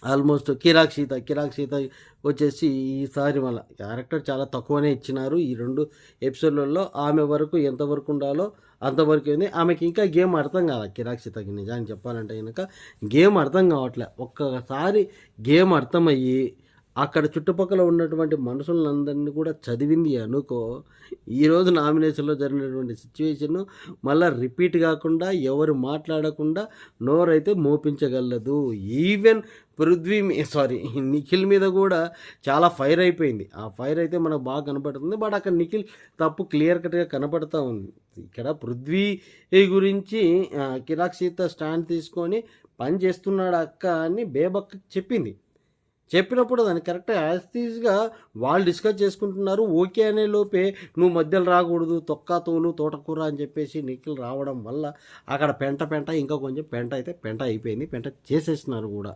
Almost కిరాక్ సీత వచ్చేసి ఈసారి మళ్ళా క్యారెక్టర్ చాలా తక్కువనే ఇచ్చినారు. ఈ 2 ఎపిసోడ్‌లలో ఆమె వరకు ఎంతవరకు ఉండాలో అంతవరకు ఉంది. ఆమెకి ఇంకా గేమ్ అర్థం కాలా కిరాక్ సీతకి నిజానికి చెప్పాలంటే గనక గేమ్ అర్థం కావట్లే. ఒక్కసారి గేమ్ అర్థమయ్యి అక్కడ చుట్టుపక్కల ఉన్నటువంటి మనుషులందరిని కూడా చదివింది అనుకో, ఈరోజు నామినేషన్‌లో జరిగినటువంటి సిట్యుయేషను మళ్ళా రిపీట్ కాకుండా, ఎవరు మాట్లాడకుండా నోరైతే మోపించగలదు. ఈవెన్ నిఖిల్ మీద కూడా చాలా ఫైర్ అయిపోయింది. ఆ ఫైర్ అయితే మనకు బాగా కనపడుతుంది. బట్ అక్కడ నిఖిల్ తప్పు క్లియర్ కట్‌గా కనపడతా ఉంది. ఇక్కడ పృథ్వీ గురించి కిరాక్ సీత స్టాండ్ తీసుకొని పని చేస్తున్నాడు అక్క అని బేబక్కకి చెప్పింది. చెప్పినప్పుడు దాన్ని కరెక్ట్‌గా యాజ్ టీజ్‌గా వాళ్ళు డిస్కస్ చేసుకుంటున్నారు. ఓకే అనే లోపే నువ్వు మధ్యలో రాకూడదు, తొక్క తోలు తోటకూర అని చెప్పేసి నిఖిల్ రావడం వల్ల అక్కడ పెంట ఇంకా కొంచెం పెంట అయితే పెంట అయిపోయింది. పెంట చేసేసినారు కూడా.